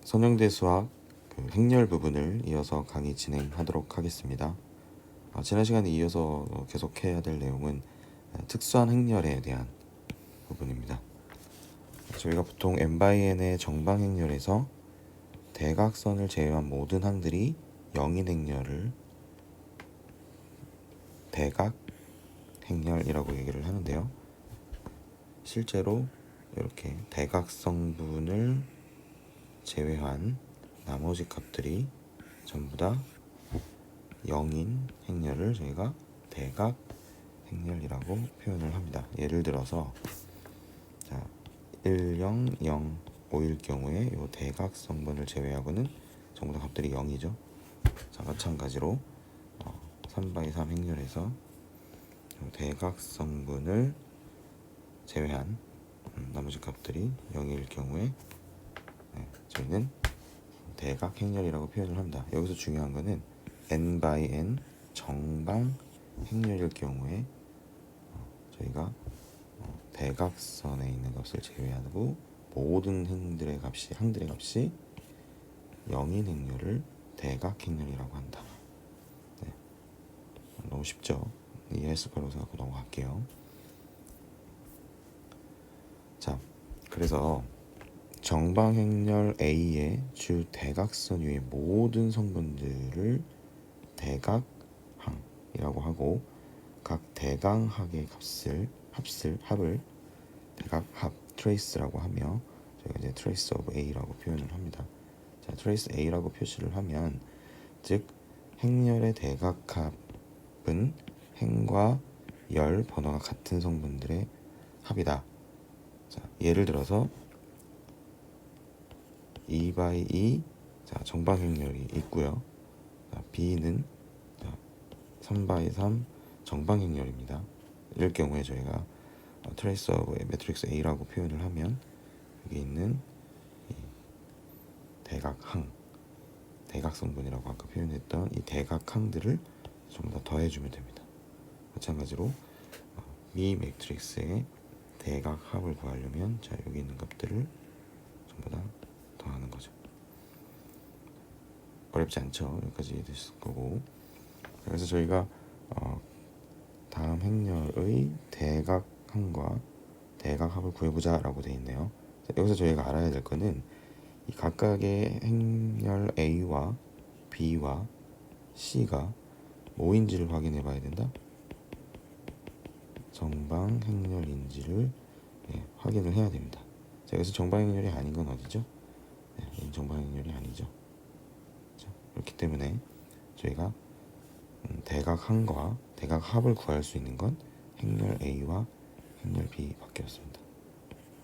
선형대 수학 행렬 부분을 이어서 강의 진행하도록 하겠습니다. 지난 시간에 이어서 계속해야 될 내용은 특수한 행렬에 대한 부분입니다. 저희가 보통 n/n의 정방 행렬에서 대각선을 제외한 모든 항들이 영인 행렬을 대각 행렬이라고 얘기를 하는데요. 실제로 이렇게 대각성분을 제외한 나머지 값들이 전부 다 영인 행렬을 저희가 대각 행렬이라고 표현을 합니다. 예를 들어서 1, 0, 0, 5일 경우에 이 대각성분을 제외하고는 전부 다 값들이 0이죠. 마찬가지로 3/3 행렬에서 대각성분을 제외한 나머지 값들이 0일 경우에 저희는 대각 행렬이라고 표현을 합니다. 여기서 중요한 거는 n/n 정방 행렬일 경우에 저희가 대각선에 있는 값을 제외하고 모든 항들의 값이 0인 행렬을 대각 행렬이라고 한다. 너무 쉽죠? 이해했을 거라고 생각하고 넘어갈게요. 자, 그래서 정방행렬 A의 주 대각선 위의 모든 성분들을 대각항이라고 하고 각 대각항의 합을 대각합 트레이스라고 하며 저희가 이제 트레이스 오브 A라고 표현을 합니다. 자, 트레이스 A라고 표시를 하면 즉 행렬의 대각합은 행과 열 번호가 같은 성분들의 합이다. 자, 예를 들어서 2/2 정방행렬이 있고요. B는 3/3 정방행렬입니다. 이럴 경우에 저희가 트레이스 오브 매트릭스 A라고 표현을 하면 여기 있는 대각항, 대각성분이라고 아까 표현했던 이 대각항들을 전부 다 더해주면 됩니다. 마찬가지로 이 매트릭스의 대각합을 구하려면 여기 있는 값들을 전부 다 더하는 거죠. 어렵지 않죠? 여기까지 이해되실 거고. 그래서 저희가 다음 행렬의 대각항과 대각합을 구해보자 라고 되어 있네요. 여기서 저희가 알아야 될 거는 이 각각의 행렬 A와 B와 C가 뭐인지를 확인해 봐야 된다. 정방 행렬인지를 확인을 해야 됩니다. 자, 여기서 정방 행렬이 아닌 건 어디죠? 정방 행렬이 아니죠. 자, 그렇기 때문에 저희가 대각항과 대각합을 구할 수 있는 건 행렬 A와 행렬 B밖에 없습니다.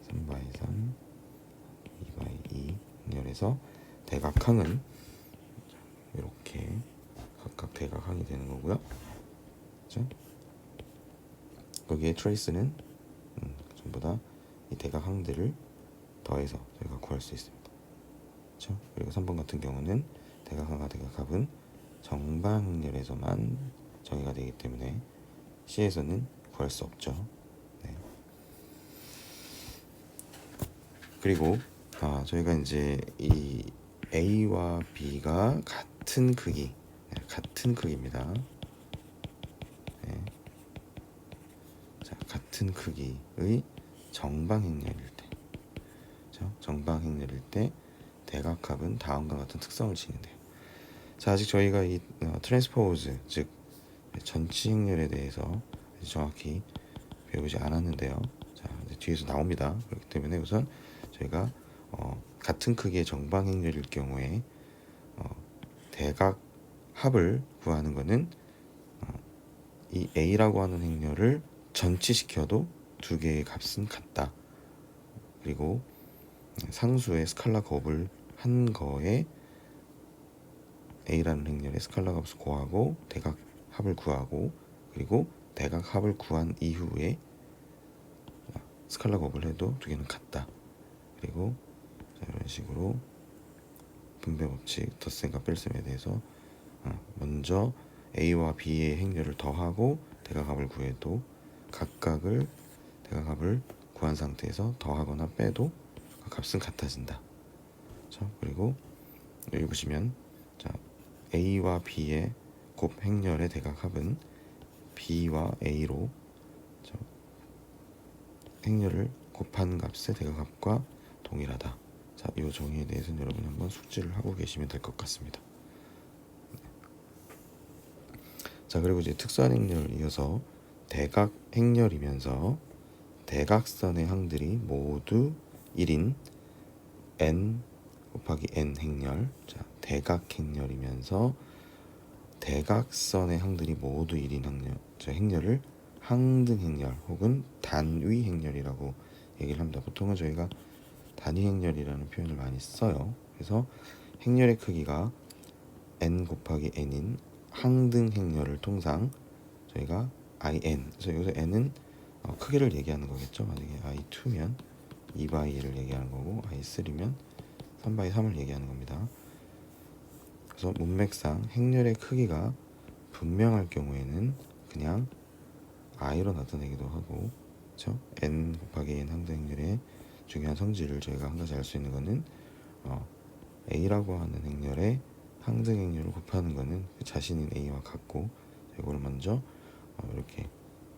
3/3, 2/2 행렬에서 대각항은 이렇게 각각 대각항이 되는 거고요. 그렇죠? 거기에 트레이스는 전부 다 이 대각항들을 더해서 저희가 구할 수 있습니다. 그렇죠? 그리고 3번 같은 경우는 대각항과 대각합은 정방 행렬에서만 정의가 되기 때문에 C에서는 구할 수 없죠. 네. 그리고 저희가 이제 이 A와 B가 같은 크기입니다. 네. 자, 같은 크기의 정방행렬일 때, 그렇죠? 정방행렬일 때 대각합은 다음과 같은 특성을 지닌대요. 자, 아직 저희가 이 트랜스포즈, 즉 전치행렬에 대해서 정확히 배우지 않았는데요. 자, 이제 뒤에서 나옵니다. 그렇기 때문에 우선 저희가 같은 크기의 정방행렬일 경우에 대각합을 구하는 것은 이 A라고 하는 행렬을 전치시켜도 두 개의 값은 같다. 그리고 상수의 스칼라 곱을 한 거에 A라는 행렬의 스칼라 값을 구하고 대각합을 구하고 그리고 대각합을 구한 이후에 스칼라 곱을 해도 두 개는 같다. 그리고 이런 식으로 분배 법칙, 덧셈과 뺄셈에 대해서 먼저 A와 B의 행렬을 더하고 대각합을 구해도 각각을 대각합을 구한 상태에서 더하거나 빼도 값은 같아진다. 자, 자, 그리고 여기 보시면 자, A와 B의 곱 행렬의 대각합은 B와 A로 자, 행렬을 곱한 값의 대각합과 동일하다. 자, 이 정의에 대해서는 여러분이 한번 숙지를 하고 계시면 될 것 같습니다. 자, 그리고 이제 특수한 행렬 이어서 대각 행렬이면서 대각선의 항들이 모두 1인 n 곱하기 n 행렬. 자, 대각 행렬이면서 대각선의 항들이 모두 1인 행렬. 자, 행렬을 항등 행렬 혹은 단위 행렬이라고 얘기를 합니다. 보통은 저희가 단위 행렬이라는 표현을 많이 써요. 그래서 행렬의 크기가 n 곱하기 n인 항등 행렬을 통상 저희가 in, 그래서 여기서 n은 크기를 얘기하는 거겠죠. 만약에 i2면 2/2를 얘기하는 거고 i3면 3/3을 얘기하는 겁니다. 그래서 문맥상 행렬의 크기가 분명할 경우에는 그냥 i로 나타내기도 하고, 그렇죠? n 곱하기 n 항등 행렬의 중요한 성질을 저희가 한 가지 알 수 있는 거는 a라고 하는 행렬의 항등 행렬을 곱하는 거는 그 자신인 a와 같고, 이거를 먼저 이렇게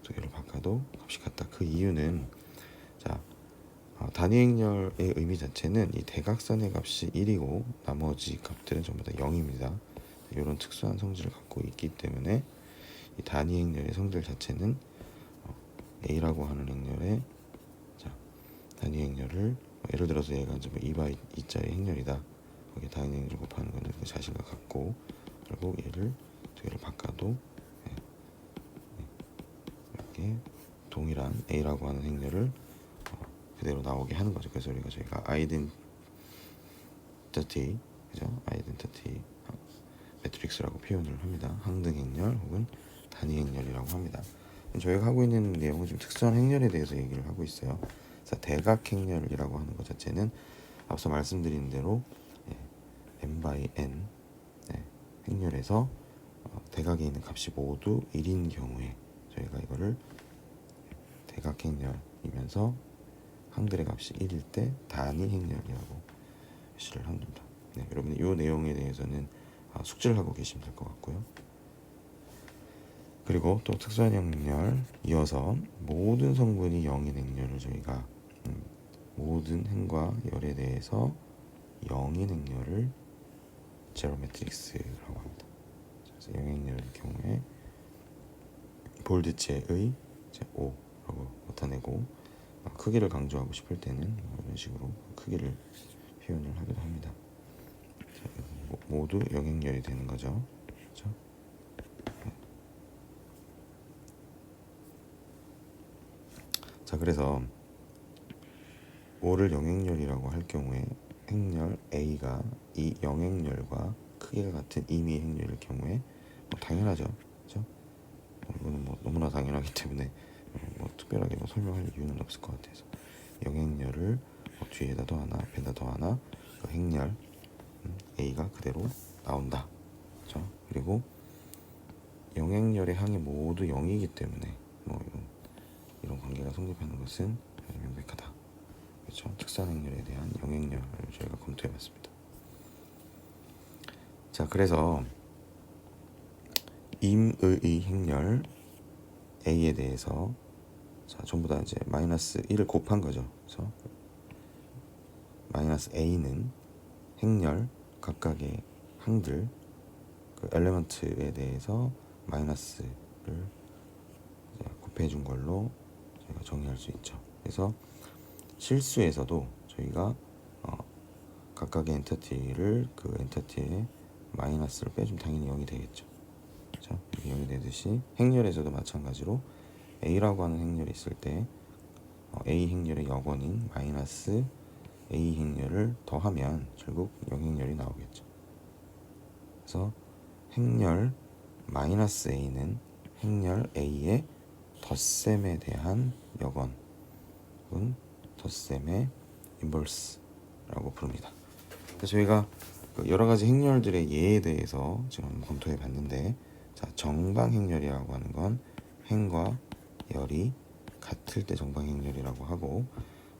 두 개로 바꿔도 값이 같다. 그 이유는 자, 단위 행렬의 의미 자체는 이 대각선의 값이 1이고 나머지 값들은 전부 다 0입니다. 이런 특수한 성질을 갖고 있기 때문에 이 단위 행렬의 성질 자체는 a라고 하는 행렬의 자, 단위 행렬을 예를 들어서 얘가 이제 2/2짜리 행렬이다. 거기에 단위 행렬을 곱하는 거는 그 자신과 같고, 그리고 얘를 두 개를 바꿔도 이렇게 동일한 a라고 하는 행렬을 그대로 나오게 하는 거죠. 그래서 저희가 아이덴티티, 그죠? 아이덴티티 매트릭스라고 표현을 합니다. 항등 행렬 혹은 단위 행렬이라고 합니다. 저희가 하고 있는 내용은 좀 특수한 행렬에 대해서 얘기를 하고 있어요. 그래서 대각 행렬이라고 하는 것 자체는 앞서 말씀드린 대로 n/n 행렬에서 대각에 있는 값이 모두 1인 경우에 저희가 이거를 대각 행렬이면서 항들의 값이 1일 때 단위 행렬이라고 표시를 합니다. 네, 여러분이 이 내용에 대해서는 숙지를 하고 계시면 될 것 같고요. 그리고 또 특수한 행렬 이어서 모든 성분이 0인 행렬을 저희가 모든 행과 열에 대해서 0인 행렬을 제로 매트릭스라고 합니다. 그래서 0행렬의 경우에 볼드체의 5라고 나타내고, 크기를 강조하고 싶을 때는 이런 식으로 크기를 표현을 하기도 합니다. 자, 모두 0행렬이 되는 거죠. 그렇죠? 자, 그래서 5를 0행렬이라고 할 경우에 행렬 A가 이 0행렬과 크기가 같은 임의 행렬일 경우에 당연하죠. 그렇죠? 이거는 너무나 당연하기 때문에 특별하게 설명할 이유는 없을 것 같아서 0행렬을 뒤에다 더하나 앞에다 더하나 그 행렬 A가 그대로 나온다. 그렇죠? 그리고 0행렬의 항이 모두 0이기 때문에 이런 관계가 성립하는 것은 명백하다. 그렇죠? 특수한 행렬에 대한 0행렬을 저희가 검토해봤습니다. 자, 그래서 임의 행렬 A에 대해서 자, 전부 다 이제 마이너스 1을 곱한 거죠. 그래서 마이너스 A는 행렬 각각의 항들 그 엘리먼트에 대해서 마이너스를 곱해준 걸로 저희가 정의할 수 있죠. 그래서 실수에서도 저희가 각각의 엔터티를 그 엔터티에 마이너스를 빼주면 당연히 0이 되겠죠. 그렇죠? 0이 되듯이 행렬에서도 마찬가지로 A라고 하는 행렬이 있을 때 A 행렬의 역원인 마이너스 A 행렬을 더하면 결국 0행렬이 나오겠죠. 그래서 행렬 마이너스 A는 행렬 A의 덧셈에 대한 역원 혹은 덧셈의 인버스라고 부릅니다. 저희가 여러 가지 행렬들의 예에 대해서 지금 검토해 봤는데, 자, 정방 행렬이라고 하는 건 행과 열이 같을 때 정방 행렬이라고 하고,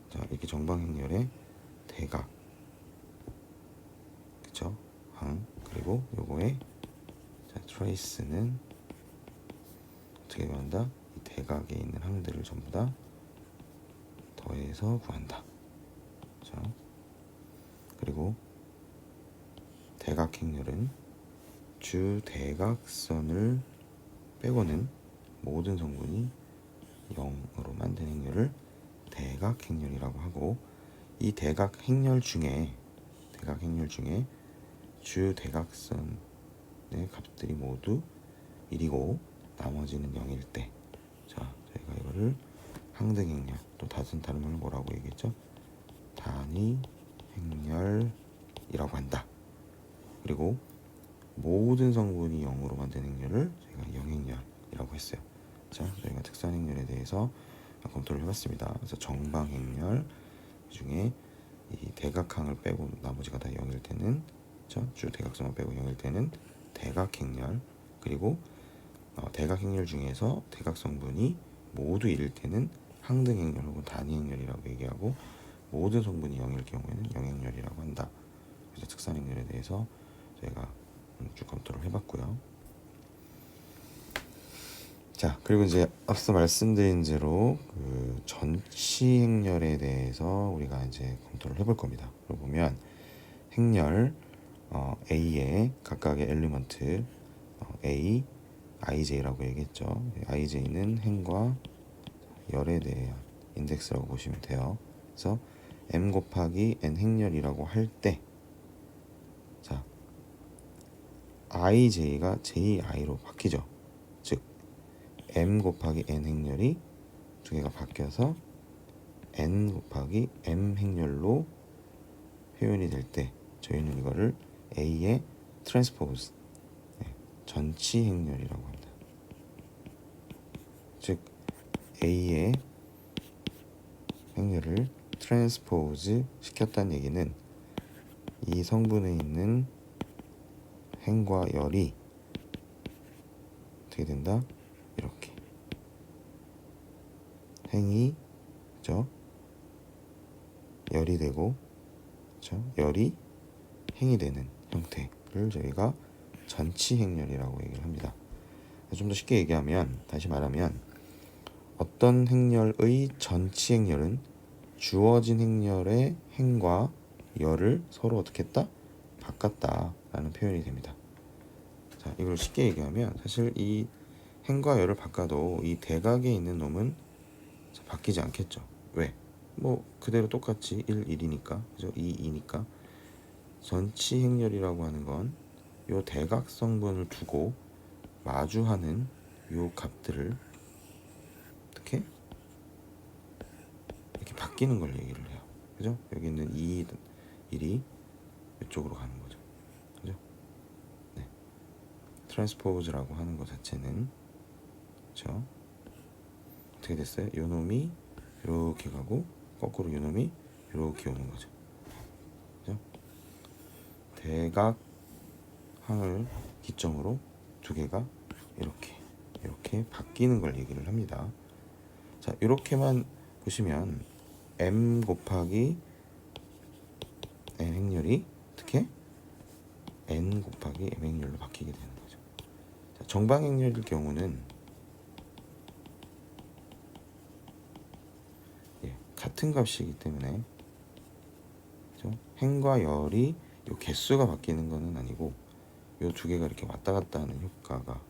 자, 이렇게 정방 행렬의 대각 그리고 요거에 자, trace는 어떻게 구한다? 이 대각에 있는 항들을 전부 다 더해서 구한다. 자, 그리고 대각 행렬은 주 대각선을 빼고는 모든 성분이 0으로 만든 행렬을 대각 행렬이라고 하고, 이 대각 행렬 중에 주 대각선의 값들이 모두 1이고 나머지는 0일 때, 자, 저희가 이거를 항등 행렬, 또 다른 말로 뭐라고 얘기했죠? 단위 행렬이라고 한다. 그리고 모든 성분이 0으로 만든 행렬을 저희가 영행렬이라고 했어요. 자, 저희가 특수한 행렬에 대해서 검토를 해봤습니다. 그래서 정방 행렬 중에 이 대각항을 빼고 나머지가 다 0일 때는, 주 대각선만 빼고 0일 때는 대각 행렬, 그리고 대각 행렬 중에서 대각 성분이 모두 1일 때는 항등 행렬 혹은 단위 행렬이라고 얘기하고, 모든 성분이 0일 경우에는 영행렬이라고 한다. 그래서 특수한 행렬에 대해서 저희가 쭉 검토를 해봤고요. 자, 그리고 이제 앞서 말씀드린 대로 그 전치 행렬에 대해서 우리가 이제 검토를 해볼 겁니다. 그러고 보면 행렬 A의 각각의 엘리먼트 A, IJ라고 얘기했죠. IJ는 행과 열에 대한 인덱스라고 보시면 돼요. 그래서 M 곱하기 N 행렬이라고 할 때, 자, IJ가 JI로 바뀌죠. 즉 M 곱하기 N 행렬이 두 개가 바뀌어서 N 곱하기 M 행렬로 표현이 될 때, 저희는 이거를 A의 트랜스포즈, 전치 행렬이라고 합니다. 즉 A의 행렬을 트랜스포즈 시켰다는 얘기는 이 성분에 있는 행과 열이 어떻게 된다? 이렇게 행이 열이 되고, 열이 행이 되는 형태를 저희가 전치 행렬이라고 얘기를 합니다. 좀 더 쉽게 얘기하면, 다시 말하면 어떤 행렬의 전치 행렬은 주어진 행렬의 행과 열을 서로 어떻게 했다? 바꿨다라는 표현이 됩니다. 자, 이걸 쉽게 얘기하면 사실 이 행과 열을 바꿔도 이 대각에 있는 놈은 바뀌지 않겠죠. 왜? 뭐 그대로 똑같이 1, 1이니까, 그죠? 2, 2니까. 전치 행렬이라고 하는 건 요 대각 성분을 두고 마주하는 요 값들을 어떻게 이렇게 바뀌는 걸 얘기를 해요. 그죠? 여기 있는 2, 1이 이쪽으로 가는 거죠. 그죠? 네. 트랜스포즈라고 하는 것 자체는, 그죠? 어떻게 됐어요? 요 놈이 이렇게 가고 거꾸로 요 놈이 이렇게 오는 거죠. 그죠? 대각 항을 기점으로 두 개가 이렇게 바뀌는 걸 얘기를 합니다. 자, 이렇게만 보시면 M 곱하기 N 행렬이 어떻게 N 곱하기 M 행렬로 바뀌게 되는 거죠. 자, 정방 행렬일 경우는 같은 값이기 때문에, 그렇죠? 행과 열이 요 개수가 바뀌는 것은 아니고 요 두 개가 이렇게 왔다 갔다 하는 효과가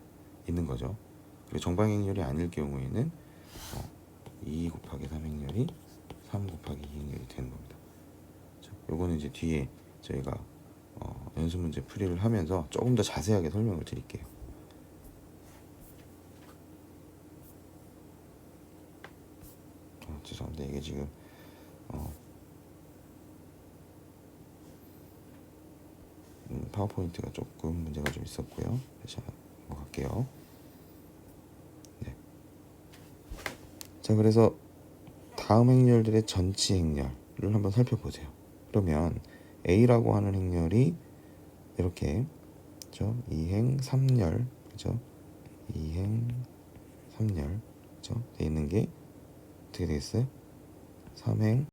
있는 거죠. 그리고 정방 행렬이 아닐 경우에는 2 곱하기 3 행렬이 3 곱하기 2 행렬이 되는 겁니다. 요거는 이제 뒤에 저희가 연습 문제 풀이를 하면서 조금 더 자세하게 설명을 드릴게요. 죄송합니다. 이게 지금 파워포인트가 조금 문제가 좀 있었고요. 다시 한번 갈게요. 네. 자, 그래서 다음 행렬들의 전치 행렬을 한번 살펴보세요. 그러면 A라고 하는 행렬이 이렇게, 그죠? 2행 3열, 그죠? 2행 3열, 그죠? 돼 있는 게 어떻게 되겠어요? 3행